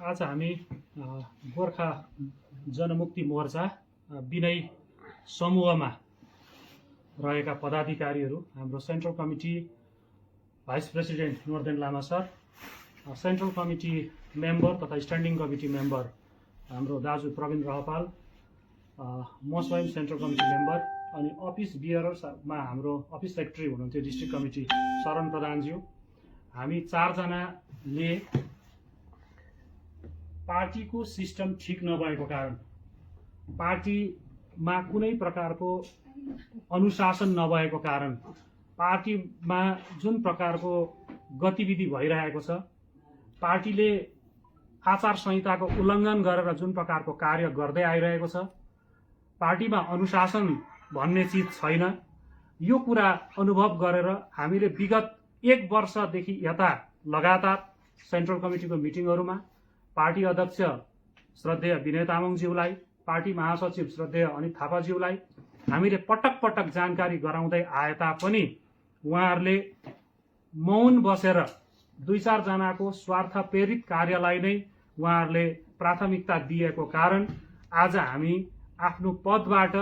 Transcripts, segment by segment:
आज हामी गोर्खा जनमुक्ति मोर्चा विनय समूहमा रहेका पदाधिकारीहरू, हाम्रो central committee vice president Norden Lama sir, central committee member तथा स्ट्यान्डिङ कमिटी मेम्बर हाम्रो दाजु प्रवीण रहपाल, म स्वयं सेन्ट्रल कमिटी मेम्बर, अनि अफिस बियरर्समा हाम्रो अफिस सेक्रेटरी हुनुहुन्थ्यो डिस्ट्रिक्ट कमिटी शरण प्रधानज्यू, हामी चारजनाले पार्टीको सिस्टम ठिक नभएको कारण, पार्टीमा कुनै प्रकारको अनुशासन नभएको कारण, पार्टीमा जुन प्रकारको गतिविधि भइरहेको छ, पार्टीले आचार संहिताको उल्लङ्घन गरेर जुन प्रकारको कार्य गर्दै आइरहेको छ, पार्टीमा अनुशासन भन्ने चिज छैन। यो कुरा अनुभव गरेर हामीले विगत 1 वर्षदेखि यता लगातार सेन्ट्रल कमिटीको मिटिङहरूमा पार्टी अध्यक्ष श्रद्धेय विनय तामाङज्यूलाई, पार्टी महासचिव श्रद्धेय अनित थापाज्यूलाई हामीले पटक पटक जानकारी गराउँदै आए तापनि उहाँहरूले मौन बसेर 2-4 जनाको स्वार्थ प्रेरित कार्यलाई नै उहाँहरूले प्राथमिकता दिएको कारण आज हामी आफ्नो पदबाट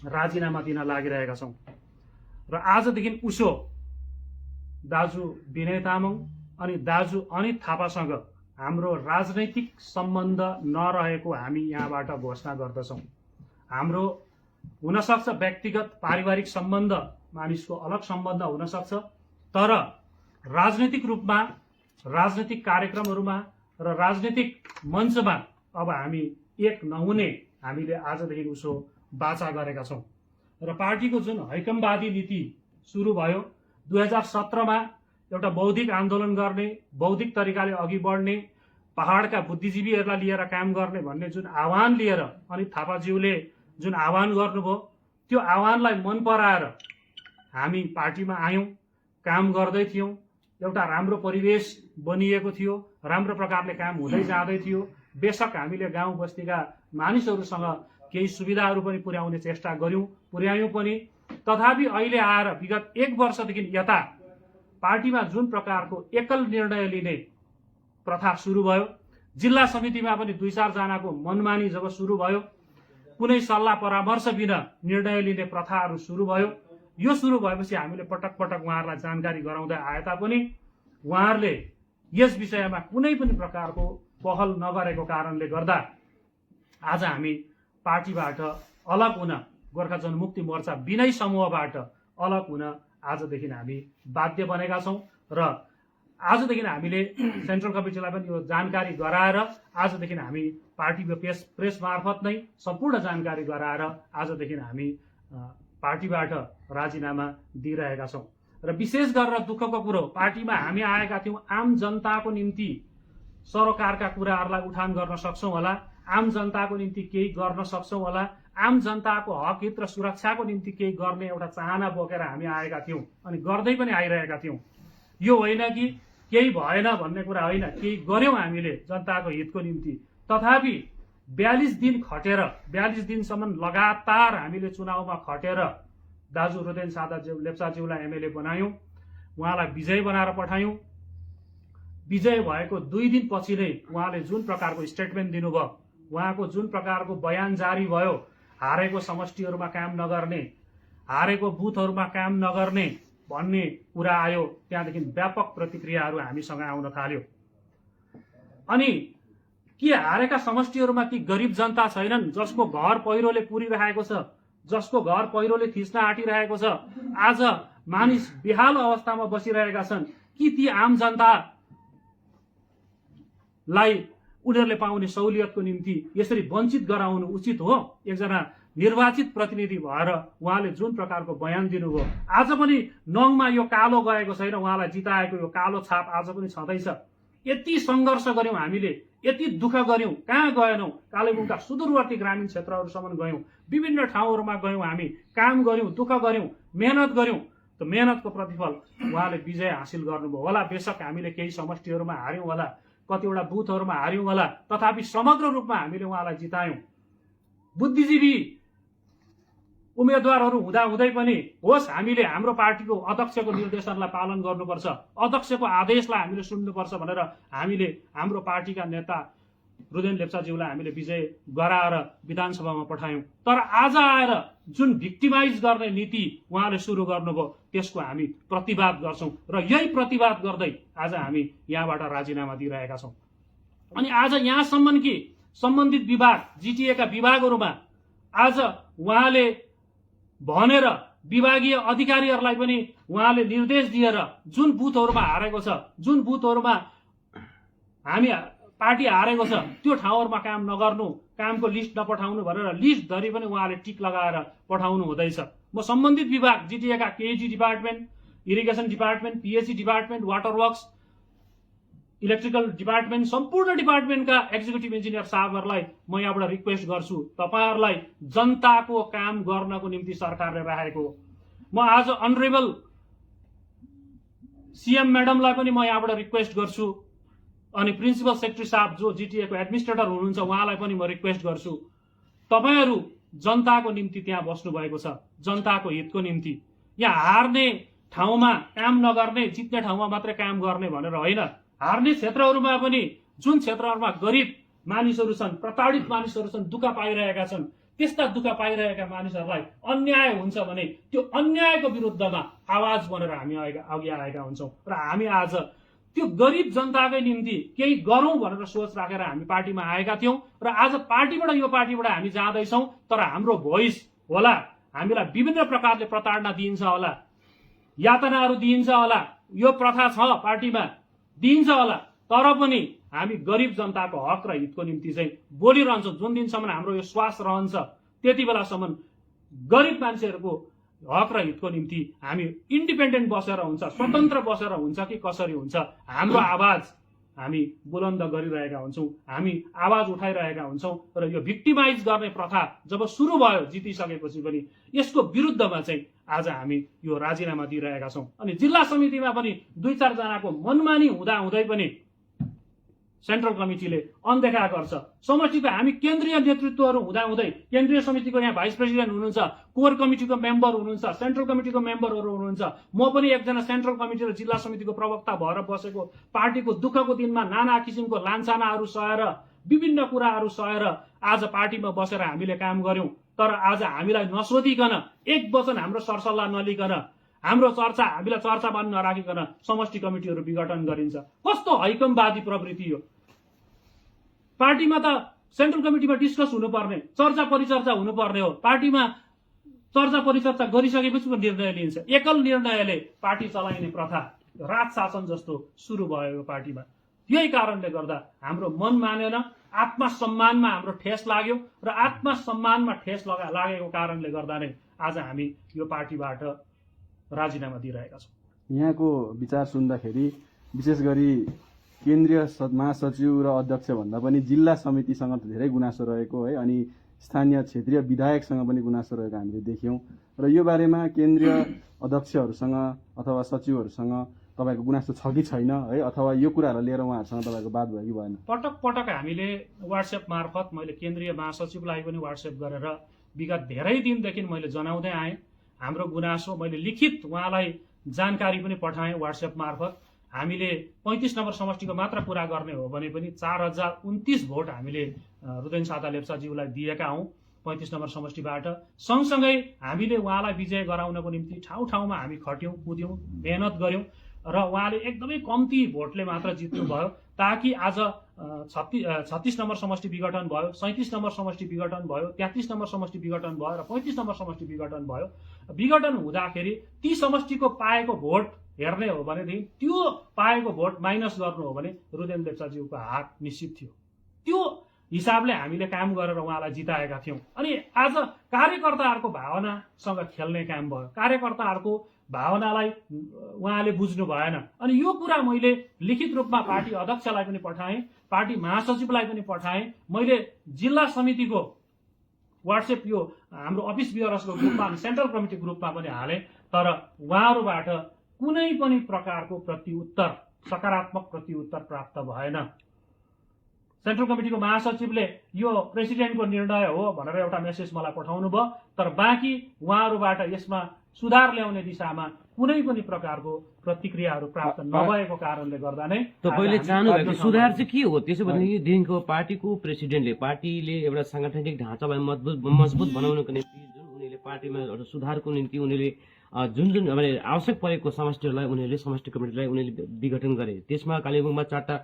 राजीनामा दिन लागिरहेका छौँ। र आजदेखि उसो दाजु विनय तामाङ अनि दाजु अनित थापासँग हाम्रो राजनैतिक सम्बन्ध नरहेको हामी यहाँबाट घोषणा गर्दछौँ। हाम्रो हुनसक्छ व्यक्तिगत पारिवारिक सम्बन्ध, मानिसको अलग सम्बन्ध हुनसक्छ, तर राजनैतिक रूपमा, राजनैतिक कार्यक्रमहरूमा र राजनैतिक मञ्चमा अब हामी एक नहुने हामीले आजदेखि उसो बाचा गरेका छौँ। र पार्टीको जुन हैकमवादी नीति सुरु भयो 2017मा, एउटा बौद्धिक आन्दोलन गर्ने, बौद्धिक तरिकाले अघि बढ्ने, पहाडका बुद्धिजीवीहरूलाई लिएर काम गर्ने भन्ने जुन आह्वान लिएर अनित थापाज्यूले जुन आह्वान गर्नुभयो, त्यो आह्वानलाई मन पराएर हामी पार्टीमा आयौँ, काम गर्दै थियौँ। एउटा राम्रो परिवेश बनिएको थियो, राम्रो प्रकारले काम हुँदै जाँदै थियो। बेशक हामीले गाउँ बस्तीका मानिसहरूसँग केही सुविधाहरू पनि पुर्याउने चेष्टा गऱ्यौँ, पुर्यायौँ पनि। तथापि अहिले आएर विगत 1 वर्षदेखि यता पार्टीमा जुन प्रकारको एकल निर्णय लिने प्रथा सुरु भयो, जिल्ला समितिमा पनि 2-4 जनाको मनमानी जब सुरु भयो, कुनै सल्लाह परामर्श बिना निर्णय लिने प्रथाहरू सुरु भयो। यो सुरु भएपछि हामीले पटक पटक उहाँहरूलाई जानकारी गराउँदै आए तापनि उहाँहरूले यस विषयमा कुनै पनि प्रकारको पहल नगरेको कारणले गर्दा आज हामी पार्टीबाट अलग हुन, गोर्खा जनमुक्ति मोर्चा विनय समूहबाट अलग हुन आजदेखि हामी बाध्य बनेका छौँ। र आजदेखि हामीले सेन्ट्रल कमिटीलाई पनि यो जानकारी गराएर आजदेखि हामी पार्टीको प्रेस मार्फत नै सम्पूर्ण जानकारी गराएर आजदेखि हामी पार्टीबाट राजीनामा दिइरहेका छौँ। र विशेष गरेर दुःखको कुरो, पार्टीमा हामी आएका थियौँ आम जनताको निम्ति सरोकारका कुराहरूलाई उठान गर्न सक्छौँ होला, आम जनताको निम्ति केही गर्न सक्छौँ होला, आम जनताको हक हित र सुरक्षाको निम्ति केही गर्ने एउटा चाहना बोकेर हामी आएका थियौँ अनि गर्दै पनि आइरहेका थियौँ। यो होइन कि केही भएन भन्ने कुरा होइन, केही गर्यौँ हामीले जनताको हितको निम्ति। तथापि 42 दिन खटेर, 42 दिनसम्म लगातार हामीले चुनावमा खटेर दाजु रुदेन सादाज्यू लेप्चाज्यूलाई एमएलए बनायौँ, उहाँलाई विजय बनाएर पठायौँ। विजय भएको 2 दिनपछि नै उहाँले जुन प्रकारको स्टेटमेन्ट दिनुभयो, उहाँको जुन प्रकारको बयान जारी भयो, हारेको समष्टिहरूमा काम नगर्ने, हारेको बुथहरूमा काम नगर्ने भन्ने कुरा आयो, त्यहाँदेखि व्यापक प्रतिक्रियाहरू हामीसँग आउन थाल्यो। अनि के हारेका समष्टिहरूमा ती गरिब जनता छैनन् जसको घर पहिरोले पुरिरहेको छ, जसको घर पहिरोले थिच्न आँटिरहेको छ, आज मानिस बेहाल अवस्थामा बसिरहेका छन्? कि ती आम जनतालाई उनीहरूले पाउने सहुलियतको निम्ति यसरी वञ्चित गराउनु उचित हो? एकजना निर्वाचित प्रतिनिधि भएर उहाँले जुन प्रकारको बयान दिनुभयो, आज पनि नङमा यो कालो गएको छैन, उहाँलाई जिताएको यो कालो छाप आज पनि छँदैछ। यति सङ्घर्ष गऱ्यौँ हामीले, यति दुःख गऱ्यौँ, कहाँ गएनौँ? कालेबुङका सुदूरवर्ती ग्रामीण क्षेत्रहरूसम्म गयौँ, विभिन्न ठाउँहरूमा गयौँ, हामी काम गऱ्यौँ, दुःख गऱ्यौँ, मेहनत गऱ्यौँ। त मेहनतको प्रतिफल उहाँले विजय हासिल गर्नुभयो होला। बेशक हामीले केही समष्टिहरूमा हार्यौँ होला, कतिवटा बुथहरूमा हार्यौँ होला, तथापि समग्र रूपमा हामीले उहाँलाई जितायौँ। बुद्धिजीवी उम्मेदवारहरू हुँदाहुँदै पनि होस् हामीले हाम्रो पार्टीको अध्यक्षको निर्देशनलाई पालन गर्नुपर्छ, अध्यक्षको आदेशलाई हामीले सुन्नुपर्छ भनेर हामीले हाम्रो पार्टीका नेता रुदेन लेप्चाज्यूलाई हामीले विजय गराएर विधानसभामा पठायौं। तर आज आएर जुन भिक्टिमाइज गर्ने नीति उहाँले सुरु गर्नुभयो त्यसको हामी प्रतिवाद गर्छौं र यही प्रतिवाद गर्दै आज हामी यहाँबाट राजीनामा दिइरहेका छौं। अनि आज यहाँसम्म कि सम्बन्धित विभाग जिटिएका विभागहरूमा आज उहाँले भनेर विभागीय अधिकारीहरूलाई पनि उहाँले निर्देश दिएर जुन बुथहरूमा हारेको छ, जुन बुथहरूमा हामी पार्टी हारेको छ त्यो ठाउँहरूमा काम नगर्नु, कामको लिस्ट नपठाउनु भनेर लिस्ट धरि पनि उहाँले टिक लगाएर पठाउनु हुँदैछ। म सम्बन्धित विभाग जिटिएका KG department, irrigation department, PHE department, water works, electrical department, सम्पूर्ण डिपार्टमेन्टका एक्जिक्युटिभ इन्जिनियर साहबहरूलाई म यहाँबाट रिक्वेस्ट गर्छु, तपाईहरुलाई जनताको काम गर्नको निम्ति सरकारले राखेको हो। म आज अनरेबल सीएम म्याडमलाई पनि म यहाँबाट रिक्वेस्ट गर्छु अनि प्रिन्सिपल सेक्रेटरी साहब जो जिटिए को एडमिनिस्ट्रेटर हुनुहुन्छ उहाँलाई पनि म रिक्वेस्ट गर्छु, तपाईहरु जनताको निम्ति त्यहाँ बस्नु भएको छ, जनताको हितको निम्ति। यहाँ हार्ने ठाउँमा काम नगर्ने, जित्ने ठाउँमा मात्रै काम गर्ने भनेर होइन, हार्ने क्षेत्रहरूमा पनि जुन क्षेत्रहरूमा गरिब मानिसहरू छन्, प्रताडित मानिसहरू छन्, दुःख पाइरहेका छन्, त्यस्ता दुःख पाइरहेका मानिसहरूलाई अन्याय हुन्छ भने त्यो अन्यायको विरुद्धमा आवाज बनेर हामी अघि आएका हुन्छौं र हामी आज त्यो गरिब जनताकै निम्ति केही गरौं भनेर सोच राखेर हामी पार्टीमा आएका थियौं र आज यो पार्टीबाट हामी जाँदैछौं। तर हाम्रो भोइस होला, हामीलाई विभिन्न प्रकारले प्रताडना दिइन्छ होला, यातनाहरू दिइन्छ होला, यो प्रथा छ पार्टीमा दिइन्छ होला, तर पनि हामी गरिब जनताको हक र हितको निम्ति चाहिँ बोलिरहन्छौं। जुन दिनसम्म हाम्रो यो श्वास रहन्छ त्यति बेलासम्म गरिब मान्छेहरूको हक र हितको निम्ति हामी इन्डिपेन्डेन्ट बसेर हुन्छ, स्वतन्त्र बसेर हुन्छ कि कसरी हुन्छ, हाम्रो आवाज हामी बुलन्द गरिरहेका हुन्छौं, हामी आवाज उठाइरहेका हुन्छौं र यो भिक्टिमाइज गर्ने प्रथा जब सुरु भयो जितिसकेपछि पनि यसको विरुद्धमा चाहिँ आज हामी यो राजीनामा दिइरहेका छौं। अनि जिल्ला समितिमा पनि 2-4 जनाको मनमानी हुँदै पनि सेन्ट्रल कमिटीले अनदेखा गर्छ। समष्टिको हामी केन्द्रीय नेतृत्वहरू हुँदै केन्द्रीय समितिको यहाँ भाइस प्रेसिडेन्ट हुनुहुन्छ, कोर कमिटीको मेम्बर हुनुहुन्छ, सेन्ट्रल कमिटीको मेम्बरहरू हुनुहुन्छ, म पनि एकजना सेन्ट्रल कमिटी र जिल्ला समितिको प्रवक्ता भएर बसेको, पार्टीको दुःखको दिनमा नाना किसिमको लान्छानाहरू सहेर विभिन्न कुराहरू सहेर आज पार्टीमा बसेर हामीले काम गर्यौं। तर आज हामीलाई नसोधिकन, एक वचन हाम्रो सरसल्लाह नलिकन, हाम्रो चर्चा हामीलाई चर्चामा नराखिकन समष्टि कमिटीहरू विघटन गरिन्छ। कस्तो हैकमवादी प्रवृत्ति हो। पार्टीमा त सेन्ट्रल कमिटीमा डिस्कस हुनुपर्ने, चर्चा परिचर्चा हुनुपर्ने हो। पार्टीमा चर्चा परिचर्चा गरिसकेपछि निर्णय लिइन्छ। एकल निर्णयले पार्टी चलाइने प्रथा राज शासन जस्तो सुरु भयो यो पार्टीमा। यही कारणले गर्दा हाम्रो मन मानेन, आत्मसम्मानमा हाम्रो ठेस लाग्यो र आत्मसम्मानमा ठेस लागेको कारणले गर्दा नै आज हामी यो पार्टीबाट राजीनामा दिइरहेका छौं। यहाँको विचार सुन्दाखेरि विशेष गरी केन्द्रीय महासचिव र अध्यक्ष भन्दा पनि जिल्ला समितिसँग धेरै गुनासो रहेको है, अनि स्थानीय क्षेत्रीय विधायकसँग पनि गुनासो रहेको हामीले देख्यौं र यो बारेमा केन्द्रीय अध्यक्षहरूसँग अथवा सचिवहरूसँग तपाईको गुनासो छ कि छैन है, अथवा यो कुराहरूलाई लिएर उहाँहरूसँग तपाईको बात भयो कि भएन? पटक पटक हामीले व्हाट्सएप मार्फत मैले केन्द्रीय महासचिवलाई पनि व्हाट्सएप गरेर विगत धेरै दिनदेखि मैले जनाउँदै आएँ हाम्रो गुनासो। मैले लिखित उहाँलाई जानकारी पनि पठाएँ व्हाट्सएप मार्फत। हामीले 35 नम्बर समष्टिको मात्र कुरा गर्ने हो भने पनि 4029 भोट हामीले रुदेन सादा लेप्चाज्यूलाई दिएका हौं 35 नम्बर समष्टिबाट। सँगसँगै हामीले उहाँलाई विजय गराउनको निम्ति ठाउँ ठाउँमा हामी खट्यौं, कुद्यौं, मेहनत गर्यौं र उहाँले एकदमै कम्ती भोटले मात्र जित्नु भयो, ताकि आज 36 नम्बर समष्टि विघटन भयो, 37 नम्बर समष्टि विघटन भयो, 33 नम्बर समष्टि विघटन भयो र 35 नम्बर समष्टि विघटन भयो। विघटन हुँदाखेरि ती समष्टिको पाएको भोट हेर्ने हो भनेदेखि त्यो पाएको भोट माइनस गर्नु हो भने रुदेन लेप्चाज्यूको हार निश्चित थियो। त्यो हिसाबले हामीले काम गरेर उहाँलाई जिताएका थियौं। अनि आज कार्यकर्ताहरूको भावनासँग खेल्ने काम भयो, कार्यकर्ताहरूको भावनालाई उहाँले बुझ्नु भएन। अनि यो कुरा मैले लिखित रूपमा पार्टी अध्यक्षलाई पनि पठाएँ, पार्टी महासचिवलाई पनि पठाएँ, मैले जिल्ला समितिको व्हाट्सएप यो हाम्रो अफिस बियरसको ग्रुपमा अनि सेन्ट्रल कमिटी ग्रुपमा पनि हालेँ। तर उहाँहरूबाट कुनै पनि प्रकारको प्रत्युत्तर, सकारात्मक प्रत्युत्तर प्राप्त भएन। सेन्ट्रल कमिटीको महासचिवले यो प्रेसिडेन्टको निर्णय हो भनेर एउटा मेसेज मलाई पठाउनु भयो, तर बाँकी उहाँहरूबाट यसमा सुधार ल्याउने दिशामा कुनै पनि प्रकारको प्रतिक्रियाहरू प्राप्त नभएको कारणले गर्दा नै तपाईले चाहनुभएको सुधार चाहिँ के हो? त्यसो भनेदेखिको पार्टीको प्रेसिडेन्टले पार्टीले एउटा सांगठनिक ढाँचालाई मजबुत बनाउनको निम्ति जुन उनीहरूले पार्टीमा एउटा सुधारको निम्ति उनीहरूले जुन जुन आवश्यक परेको समष्टिहरूलाई उनीहरूले समष्टि कमिटीलाई उनीहरूले विघटन गरे। त्यसमा कालेबुङमा 4टा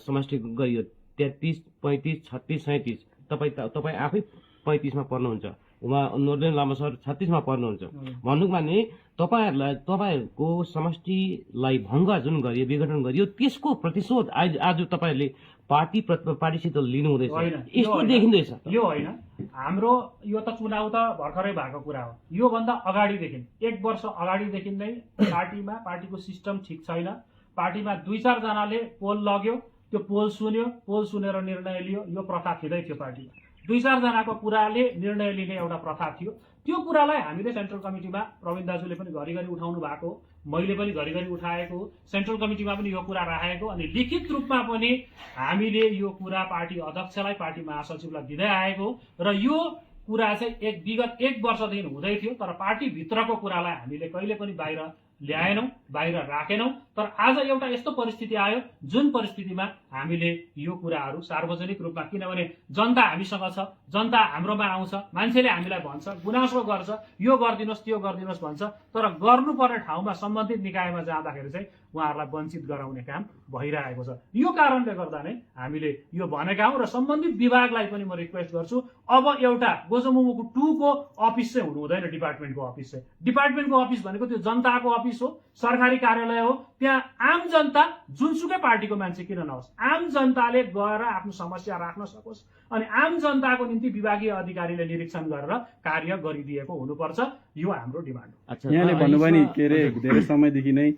समष्टि गरियो, 33, 35, 36, 37। तपाईँ आफै 35 मा पर्नुहुन्छ, उहाँ नोर्देन लामा सर 36 मा पर्नुहुन्छ। भन्नुको माने तपाईँहरूको समष्टिलाई भङ्ग जुन गरियो, विघटन गरियो, त्यसको प्रतिशोध आज तपाईँहरूले पार्टीसित लिनु हुँदैछ, यस्तो देखिँदैछ। यो होइन, हाम्रो यो त चुनाव त भर्खरै भएको कुरा हो। योभन्दा अगाडिदेखि 1 वर्ष अगाडिदेखि नै पार्टीको सिस्टम ठिक छैन। पार्टीमा 2-4 जनाले पोल लग्यो, त्यो पोल सुनेर निर्णय लियो, यो प्रथा थिँदै थियो पार्टीमा। 2-4 जनाको कुराले निर्णय लिने एउटा प्रथा थियो। त्यो कुरालाई हामीले सेन्ट्रल कमिटीमा प्रवीण दाजुले पनि घरिघरि उठाउनु भएको, मैले पनि घरिघरि उठाएको, सेन्ट्रल कमिटीमा पनि यो कुरा राखेको, अनि लिखित रूपमा पनि हामीले यो कुरा पार्टी अध्यक्षलाई, पार्टी महासचिवलाई दिँदै आएको। र यो कुरा चाहिँ विगत 1 वर्षदेखि हुँदै थियो, तर पार्टीभित्रको कुरालाई हामीले कहिले पनि बाहिर ल्याएनौँ, बाहिर राखेनौँ। तर आज एउटा यस्तो परिस्थिति आयो जुन परिस्थितिमा हामीले यो कुराहरू सार्वजनिक रूपमा, किनभने जनता हामीसँग छ, जनता हाम्रोमा आउँछ, मान्छेले हामीलाई भन्छ, गुनासो गर्छ, यो गरिदिनुहोस् त्यो गरिदिनुहोस् भन्छ, तर गर्नुपर्ने ठाउँमा सम्बन्धित निकायमा जाँदाखेरि चाहिँ उहाँहरूलाई वञ्चित गराउने काम भइरहेको छ। यो कारणले गर्दा नै हामीले यो भनेका हौँ। र सम्बन्धित विभागलाई पनि म रिक्वेस्ट गर्छु, अब एउटा गोजमुमुको 2 को अफिस चाहिँ हुनु हुँदैन। डिपार्टमेन्टको अफिस चाहिँ, डिपार्टमेन्टको अफिस भनेको त्यो जनताको अफिस हो, सरकारी कार्यालय हो। त्यहाँ आम जनता, जुनसुकै पार्टीको मान्छे किन नहोस्, आम जनताले गएर आफ्नो समस्या राख्न सकोस्, अनि आम जनताको निम्ति विभागीय अधिकारीले निरीक्षण गरेर कार्य गरिदिएको हुनुपर्छ। यो हाम्रो डिमान्ड हो। यहाँले भन्नुभयो नि के अरे धेरै समयदेखि नै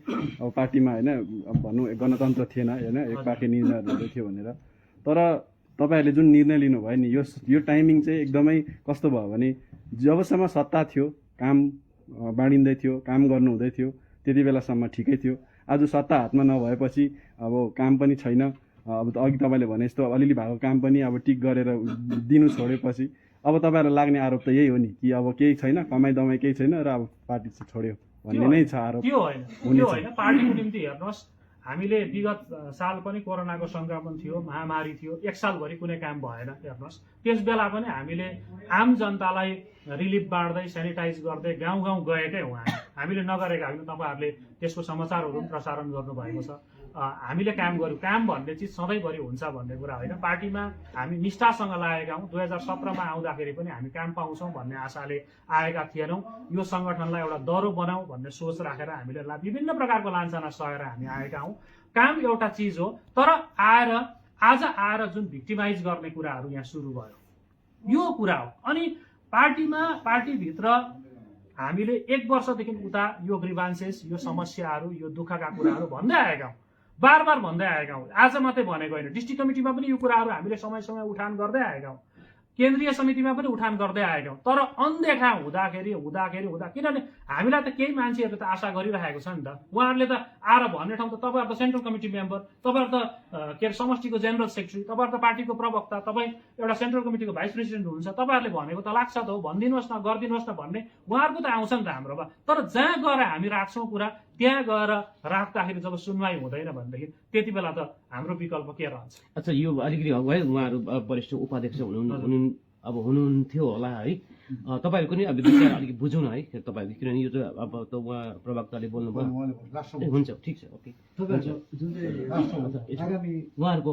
अब पार्टीमा होइन, अब भनौँ गणतन्त्र थिएन होइन, एक पार्टी निर्णयहरू हुँदै थियो भनेर। तर तपाईँहरूले जुन निर्णय लिनुभयो नि, यो टाइमिङ चाहिँ एकदमै कस्तो भयो भने, जबसम्म सत्ता थियो, काम बाँडिँदै थियो, काम गर्नु हुँदै थियो, त्यति बेलासम्म ठिकै थियो। आज सत्ता हातमा नभएपछि अब काम पनि छैन। अब अघि तपाईँले भने जस्तो अलिअलि भएको काम पनि अब टिक गरेर दिनु छोडेपछि अब तपाईँहरूलाई लाग्ने आरोप त यही हो नि कि अब केही छैन, कमाइ दमाई केही छैन र अब पार्टी चाहिँ छोड्यो भन्ने नै छ आरोप। त्यो होइन, पार्टीको निम्ति हेर्नुहोस्, हामीले विगत साल पनि कोरोनाको संक्रमण थियो, महामारी थियो, 1 सालभरि कुनै काम भएन। हेर्नुहोस्, त्यस बेला पनि हामीले आम जनतालाई रिलिफ बाँड्दै, सेनिटाइज गर्दै गाउँ गाउँ गएकै हो। हामीले नगरेका होइन, तपाईँहरूले त्यसको समाचारहरू पनि प्रसारण गर्नुभएको छ। हामीले काम गर्यौँ। काम भन्ने चिज सधैँभरि हुन्छ भन्ने कुरा होइन। पार्टीमा हामी निष्ठासँग लागेका हौँ। 2017 मा आउँदाखेरि पनि हामी काम पाउँछौँ भन्ने आशाले आएका थिएनौँ। यो सङ्गठनलाई एउटा दह्रो बनाऊ भन्ने सोच राखेर हामीले विभिन्न प्रकारको लान्छना सहेर हामी आएका हौँ। काम एउटा चिज हो, तर आज आएर जुन भिक्टिमाइज गर्ने कुराहरू यहाँ सुरु भयो, यो कुरा हो। अनि पार्टीभित्र हामीले 1 वर्षदेखि उता यो ग्रिभान्सेस, यो समस्याहरू, यो दुःखका कुराहरू भन्दै आएका हौँ, बार भन्दै आएका हौँ। आज मात्रै भनेको होइन, डिस्ट्रिक्ट कमिटीमा पनि यो कुराहरू हामीले समय समय उठान गर्दै आएका हौँ, केन्द्रीय समितिमा पनि उठान गर्दै आएका हौँ। तर अनदेखा हुँदाखेरि किनभने हामीलाई त केही मान्छेहरूले त आशा गरिरहेको छ नि त। उहाँहरूले त आएर भन्ने ठाउँ त तपाईँहरू त सेन्ट्रल कमिटी मेम्बर, तपाईँहरू त के अरे समष्टिको जेनरल सेक्रेटरी, तपाईँहरू त पार्टीको प्रवक्ता, तपाईँ एउटा सेन्ट्रल कमिटीको भाइस प्रेसिडेन्ट हुनुहुन्छ, तपाईँहरूले भनेको त लाग्छ त हो, भनिदिनुहोस् न, गरिदिनुहोस् न भन्ने उहाँहरूको त आउँछ नि त हाम्रोमा। तर जहाँ गएर हामी राख्छौँ कुरा, त्यहाँ गएर राख्दाखेरि जब सुनवाई हुँदैन भनेदेखि त्यति बेला त हाम्रो विकल्प के रहन्छ? अच्छा, यो अलिकति है, उहाँहरू वरिष्ठ उपाध्यक्ष हुनुहुन्थ्यो होला है, तपाईँहरूको नि अब विचार अलिकति बुझौँ न है तपाईँहरूको, किनभने यो चाहिँ अब त उहाँ प्रवक्ताले बोल्नुभयो। हुन्छ, ठिक छ, ओके। उहाँहरूको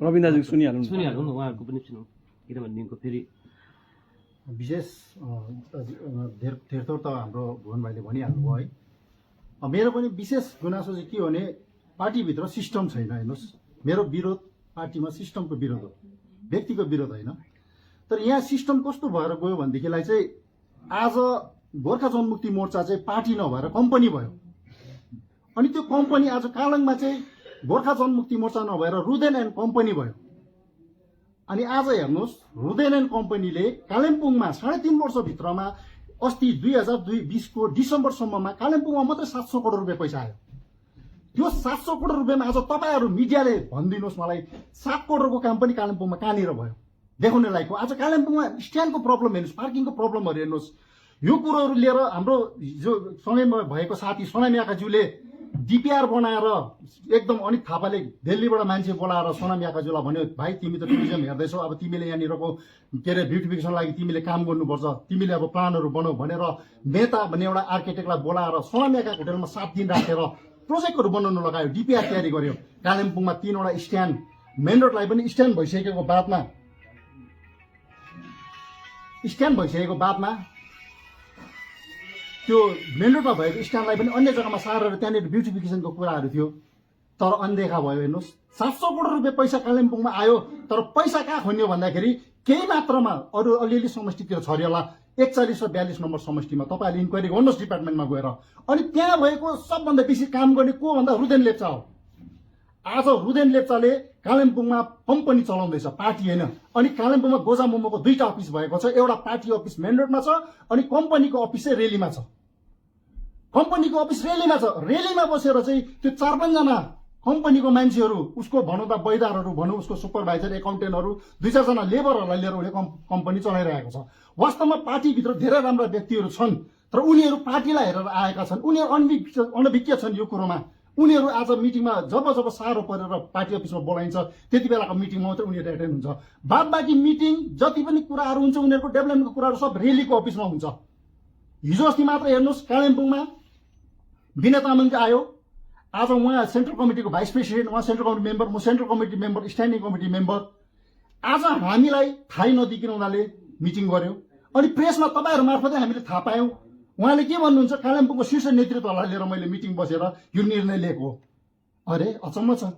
प्रवीण दाजु सुनिहाल्नु न, उहाँहरूको पनि सुनौँ, किनभनेदेखिको फेरि विशेष धेरथोर त हाम्रो भुवन भाइले भनिहाल्नुभयो है। मेरो पनि विशेष गुनासो चाहिँ के हो भने, पार्टीभित्र सिस्टम छैन। हेर्नुहोस्, मेरो विरोध पार्टीमा सिस्टमको विरोध हो, व्यक्तिको विरोध होइन। तर यहाँ सिस्टम कस्तो भएर गयो भनेदेखिलाई चाहिँ आज गोर्खा जनमुक्ति मोर्चा चाहिँ पार्टी नभएर कम्पनी भयो। अनि त्यो कम्पनी आज कालङमा चाहिँ गोर्खा जनमुक्ति मोर्चा नभएर रुदेन एन्ड कम्पनी भयो। अनि आज हेर्नुहोस्, रुदेन एन्ड कम्पनीले कालिम्पोङमा 3.5 वर्षभित्रमा अस्ति 2020 को डिसेम्बरसम्ममा कालिम्पोङमा मात्रै 700 करोड रुपियाँ पैसा आयो। त्यो 700 करोड रुपियाँमा आज तपाईँहरू मिडियाले भनिदिनुहोस् मलाई 7 करोडको काम पनि कालिम्पोङमा कहाँनिर भयो देखाउने लायकको। आज कालिम्पोङमा स्ट्यान्डको प्रब्लम हेर्नुहोस्, पार्किङको प्रब्लमहरू हेर्नुहोस्। यो कुरोहरू लिएर हाम्रो जो सँगै भएको साथी सोनाम याकाज्यूले डिपिआर बनाएर एकदम अनित थापाले दिल्लीबाट मान्छे बोलाएर सोनाम याकाज्यूलाई भन्यो, भाइ तिमी त टुरिज्म हेर्दैछौ, अब तिमीले यहाँनिरको के अरे ब्युटिफिकेसन लागि तिमीले काम गर्नुपर्छ, तिमीले अब प्लानहरू बनाऊ भनेर मेहता भन्ने एउटा आर्किटेक्टलाई बोलाएर सोनाम याकाको होटेलमा 7 दिन राखेर प्रोजेक्टहरू बनाउनु लगायो, डिपिआर तयारी गर्यो। कालिम्पोङमा 3वटा स्ट्यान्ड, मेन रोडलाई पनि स्ट्यान्ड भइसकेको बादमा त्यो मेन रोडमा भएको स्ट्यान्डलाई पनि अन्य जग्गामा सारेर त्यहाँनिर ब्युटिफिकेसनको कुराहरू थियो, तर अनदेखा भयो। हेर्नुहोस् 700 करोड रुपियाँ पैसा कालिम्पोङमा आयो, तर पैसा कहाँ खन्यो भन्दाखेरि केही मात्रामा अरू अलिअलि समष्टितिर छर्यो होला। 41 र 42 नम्बर समष्टिमा तपाईँहरूले इन्क्वायरी गर्नुहोस् डिपार्टमेन्टमा गएर। अनि त्यहाँ भएको सबभन्दा बेसी काम गर्ने को भन्दा रुदेन लेप्चा हो। आज रुदेन लेप्चाले कालिम्पोङमा कम्पनी चलाउँदैछ, पार्टी होइन। अनि कालिम्पोङमा गोजा मोमोको 2टा अफिस भएको छ, एउटा पार्टी अफिस मेन रोडमा छ अनि कम्पनीको अफिस चाहिँ रेलीमा छ। कम्पनीको अफिस रेलीमा छ, रेलीमा बसेर चाहिँ त्यो 4-5 जना कम्पनीको मान्छेहरू, उसको भनौँ त बैदारहरू भनौँ, उसको सुपरभाइजर एकाउन्टेन्टहरू, 2-4 जना लेबरहरूलाई लिएर उसले कम्पनी चलाइरहेको छ। वास्तवमा पार्टीभित्र धेरै राम्रा व्यक्तिहरू छन्, तर उनीहरू पार्टीलाई हेरेर आएका छन्, उनीहरू अनभिज्ञ छन् यो कुरोमा। उनीहरू आज मिटिङमा जब साह्रो परेर पार्टी अफिसमा बोलाइन्छ त्यति बेलाको मिटिङमा मात्रै उनीहरू एटेन्ड हुन्छ। बादबाँकी मिटिङ जति पनि कुराहरू हुन्छ उनीहरूको डेभलपमेन्टको कुराहरू सब रेलीको अफिसमा हुन्छ। हिजो अस्ति मात्र हेर्नुहोस् कालिम्पोङमा विनय तामाङ आयो, आज उहाँ सेन्ट्रल कमिटीको भाइस प्रेसिडेन्ट, उहाँ सेन्ट्रल कमिटी मेम्बर, म central committee member, standing committee member. आज हामीलाई थाहै नदिकन उनीहरूले मिटिङ गर्यो अनि प्रेसमा तपाईँहरू मार्फतै हामीले थाहा पायौँ। उहाँले के भन्नुहुन्छ, कालिम्पोङको शीर्ष नेतृत्वलाई लिएर मैले मिटिङ बसेर यो निर्णय लिएको। अरे अचम्म छ,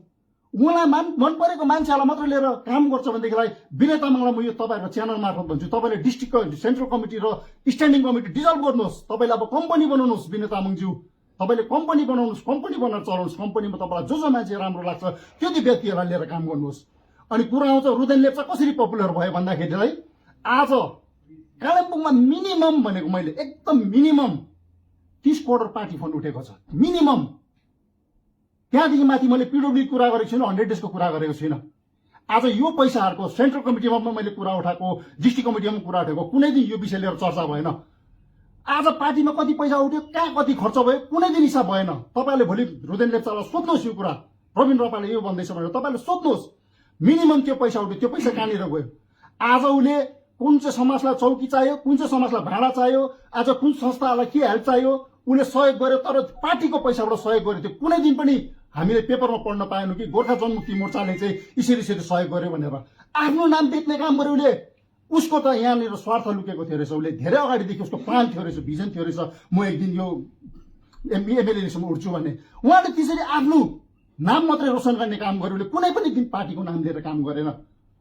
उहाँलाई मन परेको मान्छेहरूलाई मात्र लिएर काम गर्छ भनेदेखिलाई विनय तामाङलाई म यो तपाईँहरूको च्यानल मार्फत भन्छु, तपाईँले डिस्ट्रिक्ट सेन्ट्रल कमिटी र स्ट्यान्डिङ कमिटी डिजल्भ गर्नुहोस्। तपाईँले अब कम्पनी बनाउनुहोस् विनय तामाङज्यू, तपाईँले कम्पनी बनाउनुहोस्, कम्पनी बनाएर चलाउनुहोस्। कम्पनीमा तपाईँलाई जो मान्छे राम्रो लाग्छ त्यति व्यक्तिहरूलाई लिएर काम गर्नुहोस्। अनि कुरा आउँछ रुदेन लेप्चा कसरी पपुलर भयो भन्दाखेरिलाई आज कालिम्पोङमा मिनिमम भनेको मैले एकदम मिनिमम 30 करोड पार्टी फन्ड उठेको छ, मिनिमम। त्यहाँदेखि माथि मैले पिडब्ल्यू कुरा गरेको छुइनँ, 100 डेजको कुरा गरेको छुइनँ। आज यो पैसाहरूको सेन्ट्रल कमिटीमा मैले कुरा उठाएको, डिस्ट्रिक्ट कमिटीमा कुरा उठाएको, कुनै दिन यो विषय लिएर चर्चा भएन। आज पार्टीमा कति पैसा उठ्यो, कहाँ कति खर्च भयो, कुनै दिन हिसाब भएन। तपाईँले भोलि रुदेन लेप्चालाई सोध्नुहोस् यो कुरा, प्रवीण रोपाले यो भन्दैछ भनेर तपाईँले सोध्नुहोस् मिनिमम त्यो पैसा उठ्यो, त्यो पैसा कहाँनिर गयो। आज उसले कुन चाहिँ समाजलाई चौकी चाहियो, कुन चाहिँ समाजलाई भाडा चाहियो, आज कुन संस्थालाई के हेल्प चाहियो उसले सहयोग गर्यो, तर पार्टीको पैसाबाट सहयोग गर्यो। त्यो कुनै दिन पनि हामीले पेपरमा पढ्न पाएनौँ कि गोर्खा जनमुक्ति मोर्चाले चाहिँ यसरी सहयोग गर्यो भनेर। आफ्नो नाम बेच्ने काम गर्यो उसले। उसको त यहाँनिर स्वार्थ लुकेको थियो रहेछ, उसले धेरै अगाडिदेखि उसको प्लान थियो रहेछ, भिजन थियो रहेछ, म एक दिन यो एमएलए इलेक्सनमा उठ्छु भन्ने। उहाँले त्यसरी आफ्नो नाम मात्रै रोशन गर्ने काम गर्यो, उसले कुनै पनि दिन पार्टीको नाम लिएर काम गरेन।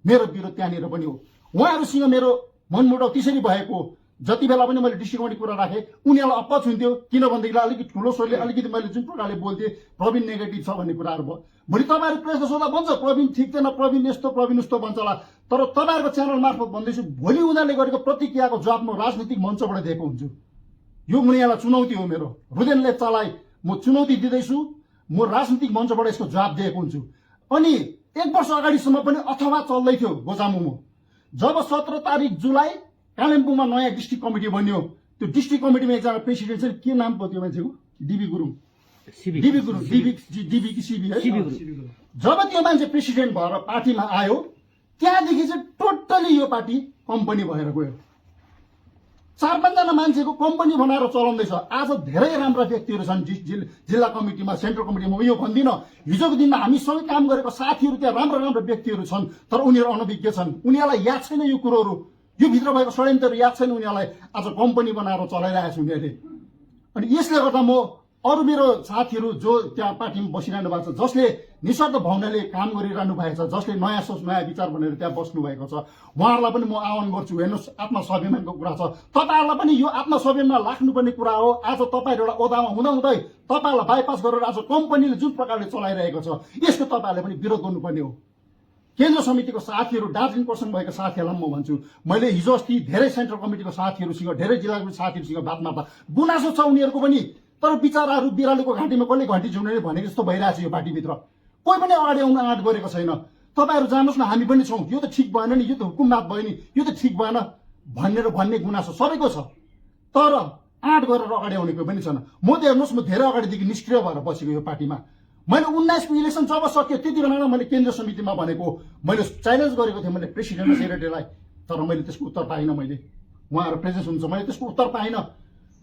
मेरो विरोध त्यहाँनिर पनि हो। उहाँहरूसँग मेरो मनमुटाउ त्यसरी भएको, जति बेला पनि मैले डिस्ट्रिक्ट कमिटी कुरा राखेँ उनीहरूलाई अपच हुन्थ्यो, किनभनेदेखि अलिकति ठुलो स्वरले अलिकति मैले जुन प्रकारले बोल्थेँ प्रवीण नेगेटिभ छ भन्ने कुराहरू भयो। भोलि तपाईँहरू प्रेसमा सोध्दा भन्छ प्रवीण ठिक थिएन, प्रवीण यस्तो प्रवीण उस्तो भन्छ होला, तर तपाईँहरूको च्यानल मार्फत भन्दैछु भोलि उनीहरूले गरेको प्रतिक्रियाको जवाब म राजनीतिक मञ्चबाट दिएको हुन्छु। यो उनीहरूलाई चुनौती हो मेरो। रुदेन लेप्चालाई म चुनौती दिँदैछु, म राजनीतिक मञ्चबाट यसको जवाब दिएको हुन्छु। अनि 1 वर्ष अगाडिसम्म पनि अथवा चल्दै थियो गोजा मोमो। जब 17 तारिक जुलाई कालिम्पोङमा नयाँ डिस्ट्रिक्ट कमिटी बन्यो, त्यो डिस्ट्रिक्ट कमिटीमा एकजना प्रेसिडेन्ट चाहिँ के नाम पो त्यो मान्छेको, डिबी गुरुङ, डिबी कि सिबी है। जब त्यो मान्छे प्रेसिडेन्ट भएर पार्टीमा आयो त्यहाँदेखि चाहिँ टोटली यो पार्टी कम्पनी भएर गयो। 4-5 जना मान्छेको कम्पनी बनाएर चलाउँदैछ। आज धेरै राम्रा व्यक्तिहरू छन् जिल्ला कमिटीमा, सेन्ट्रल कमिटीमा। यो भन्दिनँ, हिजोको दिनमा हामीसँगै काम गरेको साथीहरू त्यहाँ राम्रा राम्रा व्यक्तिहरू छन्, तर उनीहरू अनभिज्ञ छन्, उनीहरूलाई याद छैन यो कुरोहरू, यो भित्र भएको षड्यन्त्र याद छैन उनीहरूलाई। आज कम्पनी बनाएर चलाइरहेको छ उनीहरूले। अनि यसले गर्दा म अरू मेरो साथीहरू जो त्यहाँ पार्टीमा बसिरहनु भएको छ, जसले निस्वार्थ भावनाले काम गरिरहनु भएको छ, जसले नयाँ सोच नयाँ विचार भनेर त्यहाँ बस्नु भएको छ, उहाँहरूलाई पनि म आह्वान गर्छु। हेर्नुहोस्, आत्मस्वाभिमानको कुरा छ, तपाईँहरूलाई पनि यो आत्मस्वाभिमानमा लाग्नुपर्ने कुरा हो। आज तपाईँहरू एउटा ओदामा हुँदाहुँदै तपाईँहरूलाई बाइपास गरेर आज कम्पनीले जुन प्रकारले चलाइरहेको छ यसको तपाईँहरूले पनि विरोध गर्नुपर्ने हो। केन्द्र समितिको साथीहरू, दार्जिलिङ पर्सन भएको साथीहरूलाई म भन्छु, मैले हिजो अस्ति धेरै सेन्ट्रल कमिटीको साथीहरूसँग, धेरै जिल्ला कमिटी साथीहरूसँग बात मार्दा गुनासो छ उनीहरूको पनि। तर बिचराहरू बिरालोको घाँटीमा कसले घाँटी झुन्ने भनेको जस्तो भइरहेको छ यो पार्टीभित्र। कोही पनि अगाडि आउन आँट गरेको छैन। तपाईँहरू जानुहोस् न, हामी पनि छौँ, यो त ठिक भएन नि, यो त हुकुमबाद भयो नि, यो त ठिक भएन भन्ने गुनासो सबैको छ। तर आँट गरेर अगाडि आउने कोही पनि छैन। म त हेर्नुहोस्, म धेरै अगाडिदेखि निष्क्रिय भएर बसेको यो पार्टीमा। मैले 19 को इलेक्सन जब सक्यो त्यति बेला मैले केन्द्रीय समितिमा भनेको, मैले च्यालेन्ज गरेको थिएँ मैले प्रेसिडेन्ट र सेक्रेटरीलाई, तर मैले त्यसको उत्तर पाइनँ। मैले उहाँहरू प्रेजेन्स हुनुहुन्छ, मैले त्यसको उत्तर पाइनँ।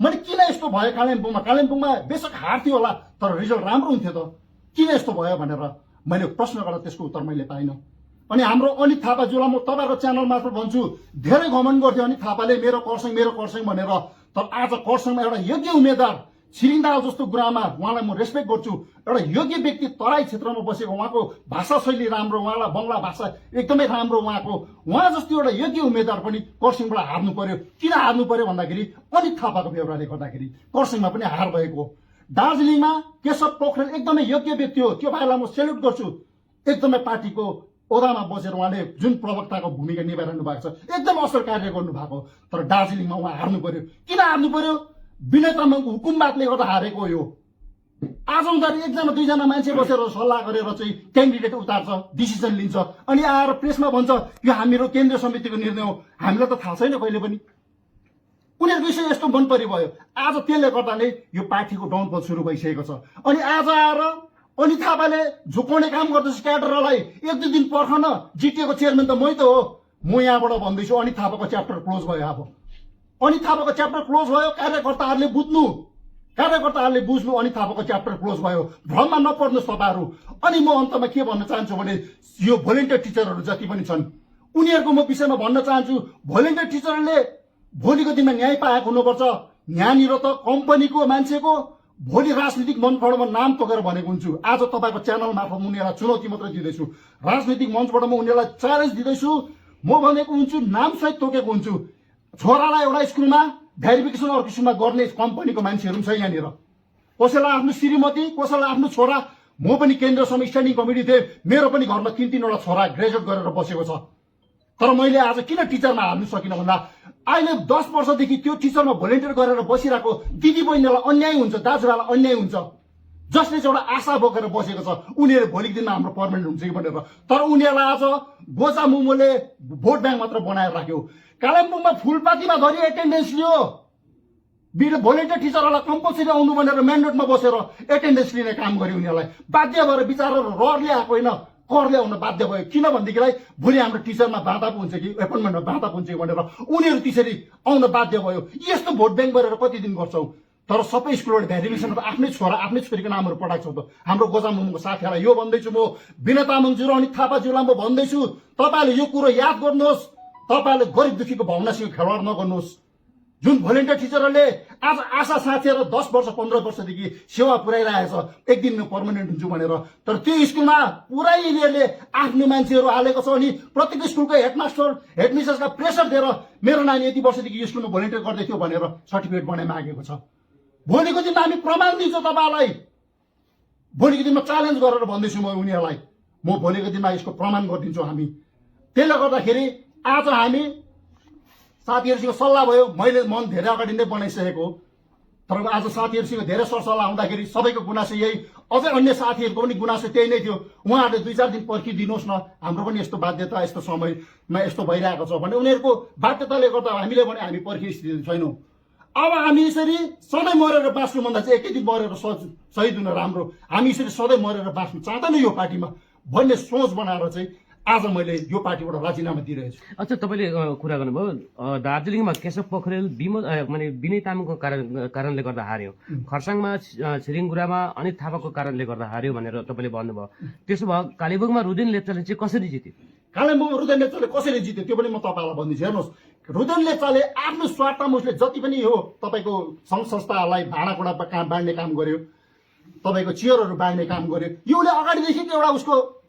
मैले किन यस्तो भयो कालिम्पोङमा बेसक हार्थ्यो होला तर रिजल्ट राम्रो हुन्थ्यो त, किन यस्तो भयो भनेर मैले प्रश्न गर्दा त्यसको उत्तर मैले पाइनँ। अनि हाम्रो अनित थापा, जसलाई म तपाईँको च्यानल मार्फत भन्छु, धेरै घमण्ड गर्थ्यो अनित थापाले मेरो कर्सिङ भनेर। तर आज कर्सिङमा एउटा योग्य उम्मेद्वार छिरिङदाल जस्तो गुरुआमा, उहाँलाई म रेस्पेक्ट गर्छु, एउटा योग्य व्यक्ति तराई क्षेत्रमा बसेको, उहाँको भाषा शैली राम्रो, उहाँलाई बङ्गला भाषा एकदमै राम्रो उहाँको, उहाँ जस्तो एउटा योग्य उम्मेद्वार पनि कर्सिङबाट हार्नु पर्यो। किन हार्नु पर्यो भन्दाखेरि अनित थापाको व्यवहारले गर्दाखेरि कर्सिङमा पनि हार भएको। दार्जिलिङमा केशव पोखरेल एकदमै योग्य व्यक्ति हो, त्यो भाइलाई म सेल्युट गर्छु। एकदमै पार्टीको ओदामा बसेर उहाँले जुन प्रवक्ताको भूमिका निभाइरहनु भएको छ, एकदम असल कार्य गर्नुभएको। तर दार्जिलिङमा उहाँ हार्नु पर्यो। किन हार्नु पर्यो? विनय तामाङको हुकुमबादले गर्दा हारेको हो। आज उनीहरू एकजना दुईजना मान्छे बसेर सल्लाह गरेर चाहिँ क्यान्डिडेट उतार्छ, डिसिजन लिन्छ, अनि आएर प्रेसमा भन्छ यो हाम्रो केन्द्रीय समितिको निर्णय हो। हामीलाई त थाहा छैन कहिले पनि। उनीहरूको विषय यस्तो मन परिभयो। आज त्यसले गर्दा नै यो पार्टीको डाउनफल सुरु भइसकेको छ। अनि आज आएर अनित थापाले झुकाउने काम गर्दैछ क्याडरलाई। एक दुई दिन पर्खन, जिटिएको चेयरम्यान त मै त हो। म यहाँबाट भन्दैछु अनित थापाको च्याप्टर क्लोज भयो। अब अनित थापाको च्याप्टर क्लोज भयो। कार्यकर्ताहरूले बुझ्नु अनित थापाको च्याप्टर क्लोज भयो। भ्रममा नपर्नुहोस् तपाईँहरू। अनि म अन्तमा के भन्न चाहन्छु भने यो भोलिन्टियर टिचरहरू जति पनि छन् उनीहरूको म विषयमा भन्न चाहन्छु, भोलिन्टियर टिचरले भोलिको दिनमा न्याय पाएको हुनुपर्छ। यहाँनिर त कम्पनीको मान्छेको भोलि राजनीतिक मञ्चबाट नाम तोकेर भनेको हुन्छु। आज तपाईँको च्यानल मार्फत म उनीहरूलाई चुनौती मात्रै दिँदैछु, राजनीतिक मञ्चबाट म उनीहरूलाई च्यालेन्ज दिँदैछु। म भनेको हुन्छु, नामसहित तोकेको हुन्छु। छोरालाई एउटा स्कुलमा भेरिफिकेसन अर्को स्कुलमा गर्ने कम्पनीको मान्छेहरू पनि छ यहाँनिर। कसैलाई आफ्नो श्रीमती, कसैलाई आफ्नो छोरा। म पनि केन्द्रीय समिति स्ट्यान्डिङ कमिटी थिएँ, मेरो पनि घरमा 3-3वटा छोरा ग्रेजुएट गरेर बसेको छ। तर मैले आज किन टिचरमा हाल्नु सकिनँ भन्दा अहिले 10 वर्षदेखि त्यो टिचरमा भोलिन्टियर गरेर बसिरहेको दिदी बहिनीलाई अन्याय हुन्छ, दाजुभाइलाई अन्याय हुन्छ, जसले चाहिँ एउटा आशा बोकेर बसेको छ उनीहरू भोलिको दिनमा हाम्रो पर्मानेन्ट हुन्छ कि भनेर। तर उनीहरूलाई आज गोजा मोमोले भोट ब्याङ्क मात्र बनाएर राख्यो। कालिम्पोङमा फुलपातीमा धरि एटेन्डेन्स लियो। भोलिन्टियर टिचरहरूलाई कम्पलसरी आउनु भनेर म्यान्डेटमा बसेर एटेन्डेन्स लिने काम गर्यो। उनीहरूलाई बाध्य भएर बिचारा रहरले आएको होइन, करले आउन बाध्य भयो। किनभनेदेखिलाई भोलि हाम्रो टिचरमा बाधा पो हुन्छ कि एपोइन्टमेन्टमा बाधा पो हुन्छ कि भनेर उनीहरू त्यसरी आउन बाध्य भयो। यस्तो भोट ब्याङ्क गरेर कति दिन गर्छौँ? तर सबै स्कुलबाट भेरिफिकेसन आफ्नै छोरा आफ्नै छोरीको नामहरू पठाएको छ। त हाम्रो गोजामुङको साथीहरूलाई यो भन्दैछु, म विनय तामाङज्यू र अनित थापाज्यूलाई म भन्दैछु, तपाईँहरूले यो कुरो याद गर्नुहोस्। तपाईँहरूले गरिब दुखीको भावनासँग खेलवाड नगर्नुहोस्। जुन भोलिन्टियर टिचरहरूले आज आशा साँचेर 10 वर्ष 15 वर्षदेखि सेवा पुर्याइरहेछ एक दिन म पर्मानेन्ट हुन्छु भनेर, तर त्यो स्कुलमा पुरै यिनीहरूले आफ्नो मान्छेहरू हालेको छ। अनि प्रत्येक स्कुलको हेडमास्टर हेडमिस्ट्रेसलाई प्रेसर दिएर मेरो नानी यति वर्षदेखि यो स्कुलमा भोलिन्टियर गर्दै थियो भनेर सर्टिफिकेट बनाइ मागेको छ। भोलिको दिनमा हामी प्रमाण दिन्छौँ तपाईँलाई। भोलिको दिनमा च्यालेन्ज गरेर भन्दैछु म उनीहरूलाई, म भोलिको दिनमा यसको प्रमाण गरिदिन्छु हामी। त्यसले गर्दाखेरि आज हामी साथीहरूसँग सल्लाह भयो। मैले मन धेरै अगाडि नै बनाइसकेको, तर आज साथीहरूसँग धेरै सरसल्लाह हुँदाखेरि सबैको गुनासो यही, अझै अन्य साथीहरूको पनि गुनासो त्यही नै थियो। उहाँहरूले 2-4 दिन पर्खिदिनुहोस् न, हाम्रो पनि यस्तो बाध्यता यस्तो समयमा यस्तो भइरहेको छ भने उनीहरूको बाध्यताले गर्दा हामीले भने हामी पर्खिने स्थिति छैनौँ। अब हामी यसरी सधैँ मरेर बाँच्नुभन्दा चाहिँ एकै दिन मरेर शहीद हुन राम्रो। हामी यसरी सधैँ मरेर बाँच्नु चाहँदैन यो पार्टीमा भन्ने सोच बनाएर चाहिँ आज मैले यो पार्टीबाट राजीनामा दिइरहेको छु। अच्छा, तपाईँले कुरा गर्नुभयो दार्जिलिङमा केशव पोखरेल माने विनय तामाङको कारणले गर्दा हार्यो, खरसाङमा छिरिङ गुरुआमा अनित थापाको कारणले गर्दा हार्यो भनेर तपाईँले भन्नुभयो। त्यसो भए कालेबुङमा रुदेन लेप्चाले चाहिँ कसरी जित्यो? कालिम्पोङमा रुदेन लेप्चाले कसरी जित्यो त्यो पनि म तपाईँलाई भनिदिन्छु। हेर्नुहोस्, रुदेन लेप्चाले आफ्नो स्वार्थमा उसले जति पनि हो तपाईँको सङ्घ संस्थाहरूलाई भाँडाकुँडा बाँड्ने काम गर्यो, तपाईँको चेयरहरू बाँड्ने काम गर्यो। यो उसले अगाडिदेखि एउटा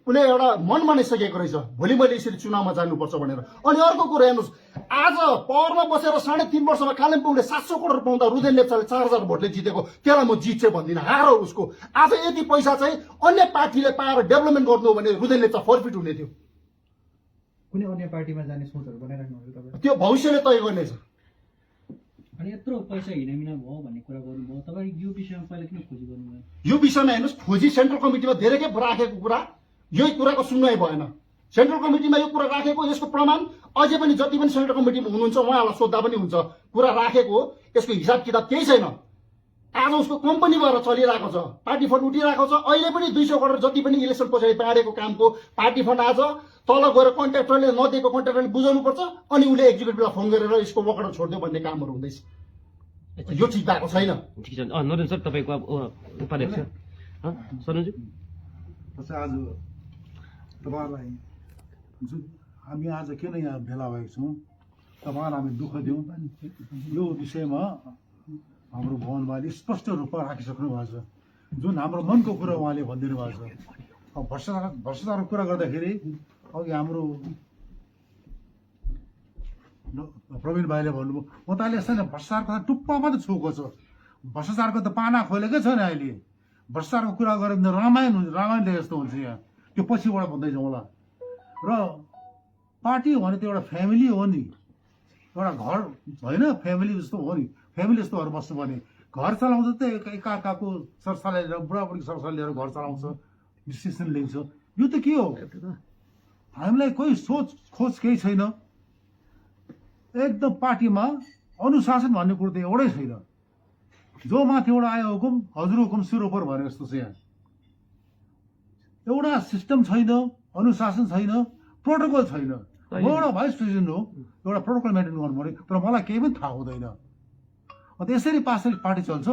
उसले एउटा मन बनाइसकेको रहेछ, भोलि मैले यसरी चुनावमा जानुपर्छ भनेर। अनि अर्को कुरा हेर्नुहोस्, आज पावरमा बसेर 3.5 वर्षमा कालिम्पोङले 700 करोड पाउँदा रुदेन लेप्चाले 4000 भोटले जितेको, त्यसलाई म जित चाहिँ भन्दिनँ, हार हो उसको। आज यति पैसा चाहिँ अन्य पार्टीले पाएर डेभलपमेन्ट गर्नु हो भने रुदेन लेप्चा फर्फिट हुने थियो। कुनै अन्य पार्टीमा जाने सोचहरू बनाइराख्नु भएको तपाईँ? त्यो भविष्यले तय गर्नेछ। अनि यत्रो पैसा हिनामिना भयो भन्ने कुरा गर्नुभयो। तपाईँ यो विषयमा पहिला किन खोजी गर्नुभयो? यो विषयमा हेर्नुहोस्, खोजी सेन्ट्रल कमिटीमा धेरै खेप राखेको कुरा यही कुराको सुनवाई भएन। सेन्ट्रल कमिटीमा यो कुरा राखेको, यसको प्रमाण अझै पनि जति पनि सेन्ट्रल कमिटीमा हुनुहुन्छ उहाँहरूलाई सोद्धा पनि हुन्छ। कुरा राखेको, यसको हिसाब किताब केही छैन। आज उसको कम्पनी भएर चलिरहेको छ, पार्टी फन्ड उठिरहेको छ। अहिले पनि 200 करोड जति पनि इलेक्सन पछाडि पाडेको कामको पार्टी फन्ड आज तल गएर कन्ट्र्याक्टरले नदिएको कन्ट्र्याक्टरले बुझाउनुपर्छ, अनि उसले एक्जिक्युटिभलाई फोन गरेर यसको वकालत छोडिदियो भन्ने कामहरू हुँदैछ। यो चिज भएको छैन। ठिक छ। नरेन्द्र सर तपाईँको उपाध्यक्ष सरोजी आज तपाईँहरूलाई जुन हामी आज किन यहाँ भेला भएको छौँ, तपाईँहरूलाई हामी दुःख दिउँ। यो विषयमा हाम्रो भवनवाले स्पष्ट रूपमा राखिसक्नु भएको छ। जुन हाम्रो मनको कुरा उहाँले भनिदिनु भएको छ। अब भ्रष्टाचारको कुरा गर्दाखेरि अघि हाम्रो प्रवीण भाइले भन्नुभयो, म त अहिले यस्तै भ्रष्टाचारको टुप्पा मात्रै छोएको छ। भ्रष्टाचारको त पाना खोलेकै छैन अहिले। भ्रष्टाचारको कुरा गऱ्यो भने रामायण जस्तो हुन्छ यहाँ। त्यो पछिबाट भन्दैछौँ होला। र पार्टी भने त एउटा फ्यामिली हो नि, एउटा घर होइन, फ्यामिली जस्तो हो नि। फ्यामिली जस्तो घर बस्नुपर्ने, घर चलाउँछ त एकाअर्काको सरसल्लाह लिएर, बुढाबुढीको सरसल्लाह लिएर घर चलाउँछ, डिसिसन लिन्छ। यो त के हो? हामीलाई कोही सोच खोज केही छैन। एकदम पार्टीमा अनुशासन भन्ने कुरो त एउटै छैन। जो माथिबाट आयो हुकुम, हजुर हुकुम सिर उपर भने जस्तो छ यहाँ। एउटा सिस्टम छैन, अनुशासन छैन, प्रोटोकल छैन। म एउटा भाइस प्रेसिडेन्ट हो, एउटा प्रोटोकल मेन्टेन गर्नु पर्यो, तर मलाई केही पनि थाहा हुँदैन। अन्त यसरी पार्टी चल्छ।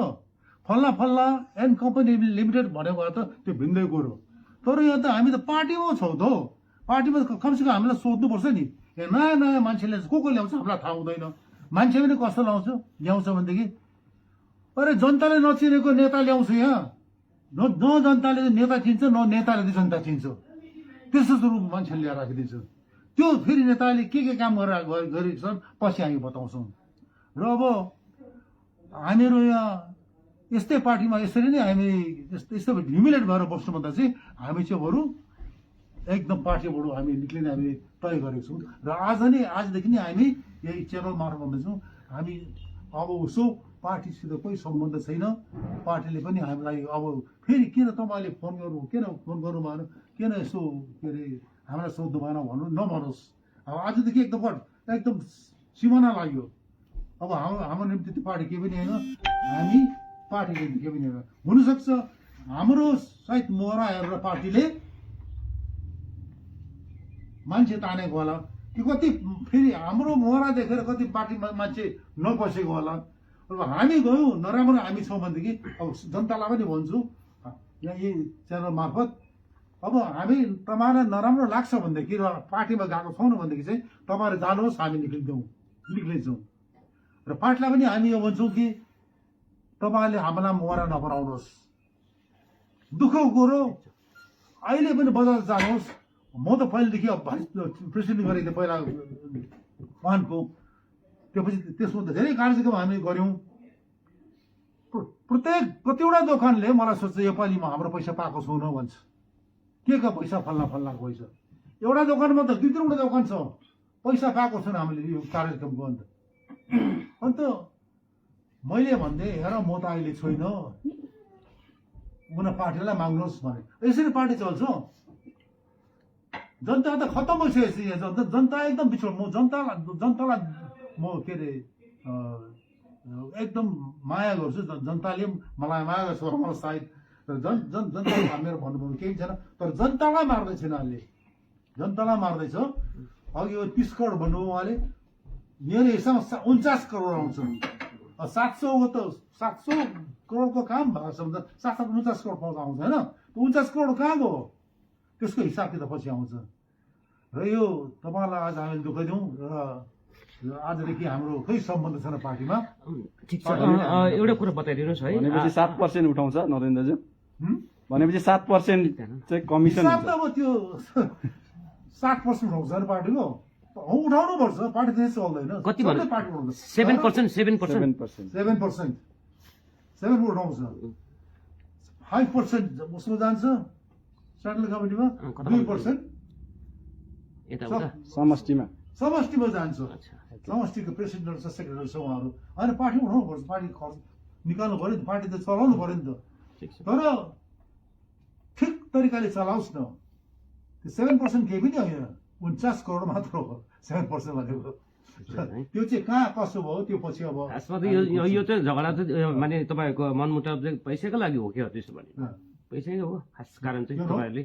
फल्ला एन्ड कम्पनी लिमिटेड भनेको त त्यो भिन्दै कुरो। तर यहाँ त हामी त पार्टीमा छौँ त। पार्टीमा कमसेकम हामीलाई सोध्नुपर्छ नि। नयाँ नयाँ मान्छेले को ल्याउँछ हामीलाई थाहा हुँदैन। मान्छे पनि कस्तो ल्याउँछ भनेदेखि, अरे जनताले नचिनेको नेता ल्याउँछ यहाँ। न जनताले नेता चिन्छ, न नेताले जनता चिन्छ। त्यस्तो रूप मान्छेले ल्याएर राखिदिन्छ। त्यो फेरि नेताले के काम गरेको छन् पछि हामी बताउँछौँ। र अब हामीहरू यहाँ यस्तै पार्टीमा यसरी नै हामी यस्तो ह्युमिलेट भएर बस्नुभन्दा चाहिँ हामी चाहिँ बरु एकदम पार्टीबाट हामी निक्लिने हामी तय गरेको छौँ। र आजदेखि नै हामी यही च्यानल मार्फत भन्दैछौँ, हामी अब उसो पार्टीसित कोही सम्बन्ध छैन। पार्टीले पनि हामीलाई अब फेरि किन तपाईँले फोन गर्नु भएन, किन यसो के अरे हामीलाई सोध्नु भएन नभनोस्। अब आजदेखि एकदम सिमाना लाग्यो। अब हाम्रो निम्ति त्यो पार्टी केही पनि होइन, हामी पार्टीले केही पनि होइन। हुनसक्छ हाम्रो सायद मोहरा हेरेर पार्टीले मान्छे तानेको होला, कि कति फेरि हाम्रो मोहरा देखेर कति पार्टीमा मान्छे नपसेको होला। अब हामी गयौँ नराम्रो हामी छौँ भनेदेखि अब जनतालाई पनि भन्छु यहाँ यही च्यानल मार्फत, अब हामी तपाईँलाई नराम्रो लाग्छ भनेदेखि र पार्टीमा गएको छैनौँ भनेदेखि चाहिँ तपाईँहरू जानुहोस्, हामी निक्लिन्छौँ। र पार्टीलाई पनि हामी यो भन्छौँ कि तपाईँहरूले हामीलाई मोहरा नपराउनुहोस्। दुःखको कुरो अहिले पनि बजार जानुहोस्। म त पहिलेदेखि अब भाइस प्रेसिडेन्ट गरेको थिएँ पहिला वानको, त्यसमा त धेरै कार्यक्रम हामी गऱ्यौँ। प्रत्येक कतिवटा दोकानले मलाई सोध्छ योपालिमा हाम्रो पैसा पाएको छैन भन्छ। के का पैसा? फल्लाको पैसा। एउटा दोकानमा त 2-3वटा दोकान छ, पैसा पाएको छैन हामीले यो कार्यक्रमको। अन्त मैले भन्दै हेर म त अहिले छैन, उनीहरू पार्टीलाई माग्नुहोस् भने। यसरी पार्टी चल्छ। जनता त खत्तम भइसकेको छ। जनता एकदम बिछोड। म जनतालाई म के अरे एकदम माया गर्छु। जनताले मलाई माया गर्छ मलाई सायद। जनता मेरो भन्नुभयो केही छैन, तर जनतालाई मार्दै छैन अहिले। जनतालाई मार्दैछ। अघि यो 30 करोड भन्नुभयो उहाँले, मेरो हिसाबमा 49 करोड आउँछ। 700 करोडको काम भएको छ भने 749 करोड आउँछ होइन। 49 करोड कहाँ गयो? त्यसको हिसाब किताब पछि आउँछ। र यो तपाईँलाई आज हामीले दुःख दिउँ। र आजदेखि हाम्रो केही सम्बन्ध छैन पार्टीमा। ठिक छ। एउटा कुरा बताइदिनुहोस् है। भनेपछि 7% उठाउँछ नरेन्द्रजी? भनेपछि 7% चाहिँ कमिसन हिसाब त अब त्यो 7% उठाउँछ अरे पार्टीको। उठाउनु पर्छ, पार्टी त्यसै चल्दैन। कति भन्नु? पार्टी उठाउँछ 7%। 7% उठाउँछ। 5% उसमा जान्छ सेन्ट्रल कमिटीमा, 2% यताउता समष्टिमा समष्टिमा जान्छ अच्छा समष्टिको प्रेसिडेन्ट छ सेक्रेटरी छ उहाँहरू होइन पार्टी उठाउनु पर्छ पार्टी खर्च निकाल्नु पऱ्यो नि पार्टी त चलाउनु पऱ्यो नि त ठिक छ तर ठिक तरिकाले चलाओस् न त्यो 7% केही पनि होइन 49 करोड मात्र हो 7% भनेको है। त्यो चाहिँ कहाँ कसो भयो त्यो पछि अब खासमा त यो चाहिँ झगडा चाहिँ माने तपाईँहरूको मनमुटाव चाहिँ पैसाकै लागि हो क्या त्यसो भने पैसै हो खास कारण चाहिँ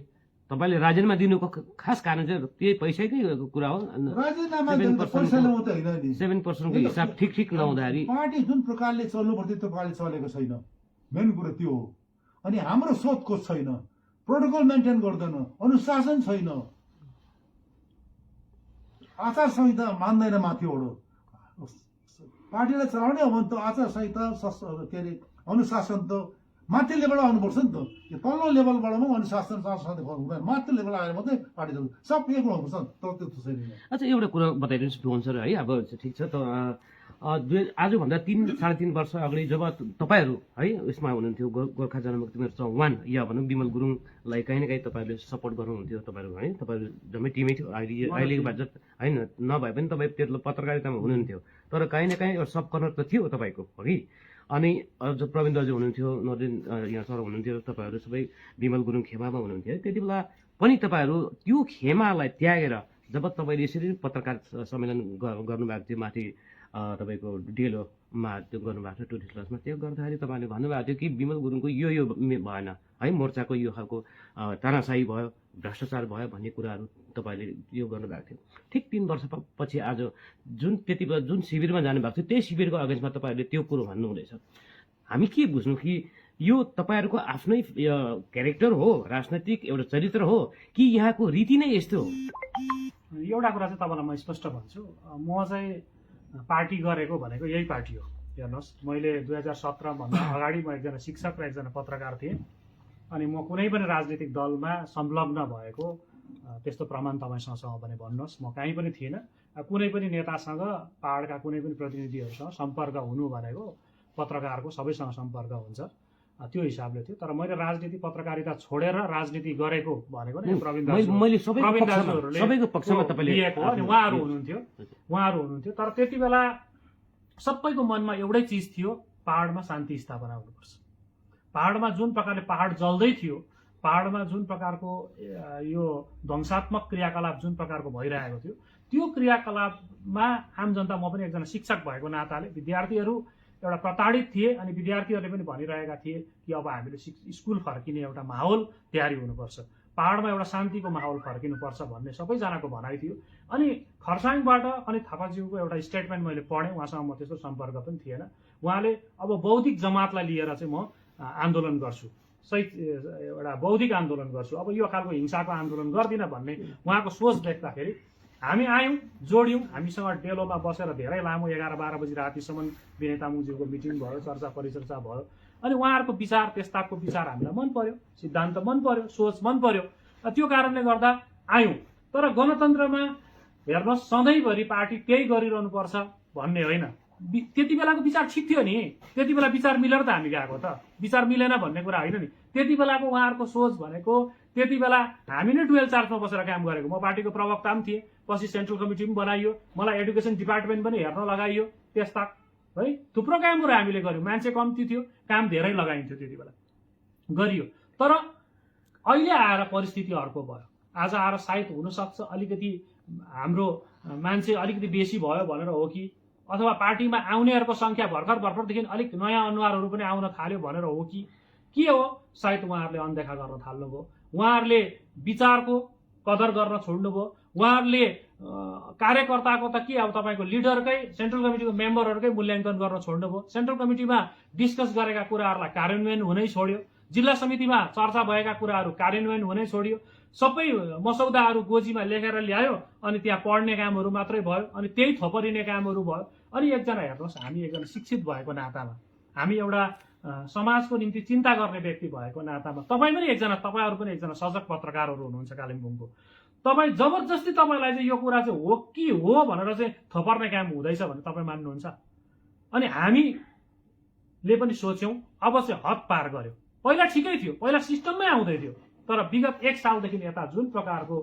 तपाईँले राजीनामा दिनुको खास कारण चाहिँ त्यही पैसाकै कुरा हो राजीनामा दिनु त पैसाले मात्रै होइन नि 7%को हिसाब ठिक नहुँदाखेरि पार्टी जुन प्रकारले चल्नु पर्थ्यो त्यो प्रकारले चलेको छैन मेन कुरो त्यो हो अनि हाम्रो सोधखोज छैन प्रोटोकल मेन्टेन गर्दैन अनुशासन छैन आचार संहिता मान्दैन माथिबाट पार्टीलाई चलाउने हो भने त आचार संहिता के अरे अनुशासन त माथि लेभलमा आउनुपर्छ नि त यो तल्लो लेभलबाट पनि अनुशासन शासन हुँदैन माथि लेभल आएर मात्रै पार्टी चल्छ सब एक हुनुपर्छ तर त्यो छैन अच्छा एउटा कुरा बताइदिनुहोस् भुवन सर है अब ठिक छ त आजभन्दा 3-3.5 वर्ष अगाडि जब तपाईँहरू है यसमा हुनुहुन्थ्यो गोर्खा जनमुक्ति मोर्चा 1 या भनौँ विमल गुरुङलाई कहीँ न कहीँ तपाईँहरूले सपोर्ट गर्नुहुन्थ्यो तपाईँहरू है तपाईँहरू जम्मै टिमै थियो अहिलेको बात होइन नभए पनि तपाईँ त्यत्रो पत्रकारितामा हुनुहुन्थ्यो तर कहीँ न कहीँ एउटा सब कर्नर त थियो तपाईँको हगि अनि अझ प्रवीण दाजु हुनुहुन्थ्यो नरेन यहाँ सर हुनुहुन्थ्यो तपाईँहरू सबै विमल गुरुङ खेमामा हुनुहुन्थ्यो त्यति बेला पनि तपाईँहरू त्यो खेमालाई त्यागेर जब तपाईँले यसरी पत्रकार सम्मेलन गर्नुभएको थियो माथि तपाईँको डेलोमा त्यो गर्नुभएको थियो टुरिस्ट लजमा त्यो गर्दाखेरि तपाईँले भन्नुभएको थियो कि विमल गुरुङको यो भएन है मोर्चाको यो खालको तानाशाही भयो भ्रष्टाचार भयो भन्ने कुराहरू तपाईँले यो गर्नुभएको थियो ठिक 3 वर्षपछि आज जुन त्यति बेला जुन शिविरमा जानुभएको थियो त्यही शिविरको अगेन्स्टमा तपाईँहरूले त्यो कुरो भन्नुहुँदैछ हामी के बुझ्नु कि यो तपाईँहरूको आफ्नै क्यारेक्टर हो राजनैतिक एउटा चरित्र हो कि यहाँको रीति नै यस्तो हो एउटा कुरा चाहिँ तपाईँलाई म स्पष्ट भन्छु म चाहिँ पार्टी गरेको भनेको यही पार्टी हो हेर्नुहोस् मैले 2017 भन्दा अगाडि म एकजना शिक्षक र एकजना पत्रकार थिएँ अनि म कुनै पनि राजनीतिक दलमा संलग्न भएको त्यस्तो प्रमाण तपाईँसँग छ भने भन्नुहोस् म कहीँ पनि थिइनँ कुनै पनि नेतासँग पहाडका कुनै पनि प्रतिनिधिहरूसँग सम्पर्क हुनु भनेको पत्रकारको सबैसँग सम्पर्क हुन्छ त्यो हिसाबले थियो तर मैले राजनीति पत्रकारिता छोडेर राजनीति गरेको भनेको नै प्रवीण सबैको पक्षमा तपाईँले लिएको हो अनि उहाँहरू हुनुहुन्थ्यो तर त्यति बेला सबैको मनमा एउटै चिज थियो पहाडमा शान्ति स्थापना हुनुपर्छ पहाडमा जुन प्रकारले पहाड जल्दै थियो पहाडमा जुन प्रकारको यो ध्वंसात्मक क्रियाकलाप जुन प्रकारको भइरहेको थियो त्यो क्रियाकलापमा आम जनता म पनि एकजना शिक्षक भएको नाताले विद्यार्थीहरू एउटा प्रताडित थिए अनि विद्यार्थीहरूले पनि भनिरहेका थिए कि अब हामीले स्कुल फर्किने एउटा माहौल तयारी हुनुपर्छ पहाडमा एउटा शान्तिको माहौल फर्किनुपर्छ भन्ने सबैजनाको भनाइ थियो अनि खरसाङबाट अनि थापाज्यूको एउटा स्टेटमेन्ट मैले पढेँ उहाँसँग म त्यस्तो सम्पर्क पनि थिएन उहाँले अब बौद्धिक जमातलाई लिएर चाहिँ म आन्दोलन गर्छु एउटा बौद्धिक आन्दोलन गर्छु अब यो खालको हिंसाको आन्दोलन गर्दिनँ भन्ने उहाँको सोच देख्दाखेरि हामी आयौँ जोड्यौँ हामीसँग डेलोमा बसेर धेरै लामो 11-12 बजी रातिसम्म विनय तामाङज्यूको मिटिङ भयो चर्चा परिचर्चा भयो अनि उहाँहरूको विचार प्रस्तावको विचार हामीलाई मन पर्यो सिद्धान्त मन पर्यो सोच मन पर्यो त्यो कारणले गर्दा आयौँ तर गणतन्त्रमा हेर्नुहोस् सधैँभरि पार्टी त्यही गरिरहनुपर्छ भन्ने होइन त्यति बेलाको विचार ठिक थियो नि त्यति बेला विचार मिलेर त हामी गएको त विचार मिलेन भन्ने कुरा होइन नि त्यति बेलाको उहाँहरूको सोच भनेको त्यति बेला हामी नै डुएल चार्जमा बसेर काम गरेको म पार्टीको प्रवक्ता पनि थिएँ पछि सेन्ट्रल कमिटी पनि बनाइयो मलाई एडुकेसन डिपार्टमेन्ट पनि हेर्न लगाइयो त्यस्ता है थुप्रो कामहरू हामीले गर्यौँ मान्छे कम्ती थियो काम धेरै लगाइन्थ्यो त्यति बेला गरियो तर अहिले आएर परिस्थिति अर्को भयो आज आएर सायद हुनसक्छ अलिकति हाम्रो मान्छे अलिकति बेसी भयो भनेर हो कि अथवा पार्टीमा आउनेहरूको सङ्ख्या भर्खरदेखि अलिक नयाँ अनुहारहरू पनि आउन थाल्यो भनेर हो कि के हो सायद उहाँहरूले अनदेखा गर्न थाल्नुभयो उहाँहरूले विचारको कदर गर्न छोड्नुभयो उहाँहरूले कार्यकर्ताको त के अब तपाईँको लिडरकै सेन्ट्रल कमिटीको मेम्बरहरूकै मूल्याङ्कन गर्न छोड्नुभयो सेन्ट्रल कमिटीमा डिस्कस गरेका कुराहरूलाई कार्यान्वयन हुनै छोड्यो जिल्ला समितिमा चर्चा भएका कुराहरू कार्यान्वयन हुनै छोड्यो सबै मसौदाहरू गोजीमा लेखेर ल्यायो अनि त्यहाँ पढ्ने कामहरू मात्रै भयो अनि त्यही थोपरिने कामहरू भयो अनि एकजना हेर्नुहोस् हामी एकजना शिक्षित भएको नातामा हामी एउटा समाजको निम्ति चिन्ता गर्ने व्यक्ति भएको नातामा तपाईँहरू पनि एकजना सजग पत्रकारहरू हुनुहुन्छ कालिम्पोङको तपाईँ जबरजस्ती तपाईँलाई चाहिँ यो कुरा चाहिँ हो कि हो भनेर चाहिँ थपर्ने काम हुँदैछ भने तपाईँ मान्नुहुन्छ अनि हामीले पनि सोच्यौँ अब चाहिँ हद पार गर्यो पहिला ठिकै थियो पहिला सिस्टममै आउँदै थियो तर विगत 1 सालदेखि यता जुन प्रकारको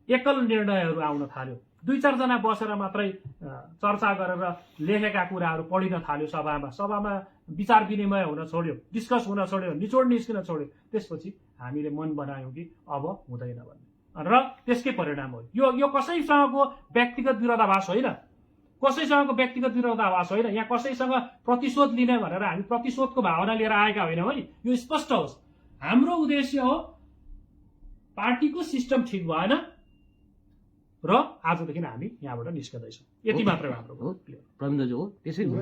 एकल निर्णयहरू आउन थाल्यो 2-4 जना बसेर मात्रै चर्चा गरेर लेखेका कुराहरू पढिन थाल्यो सभामा विचार विनिमय हुन छोड्यो, डिस्कस हुन छोड्यो, निचोड निस्किन छोड्यो, त्यसपछि हामीले मन बनायौँ कि अब हुँदैन भन्ने र त्यसकै परिणाम हो यो कसैसँगको व्यक्तिगत विरोधाभास होइन, कसैसँगको व्यक्तिगत विरोधाभास होइन। यहाँ कसैसँग प्रतिशोध लिने भनेर हामी प्रतिशोधको भावना लिएर आएका होइनौँ है। यो स्पष्ट होस्, हाम्रो उद्देश्य हो पार्टीको सिस्टम ठिक भएन र आजदेखि हामी यहाँबाट निस्कँदैछौँ, यति मात्रै हो हाम्रो। प्रबन्धक हो त्यसै हो।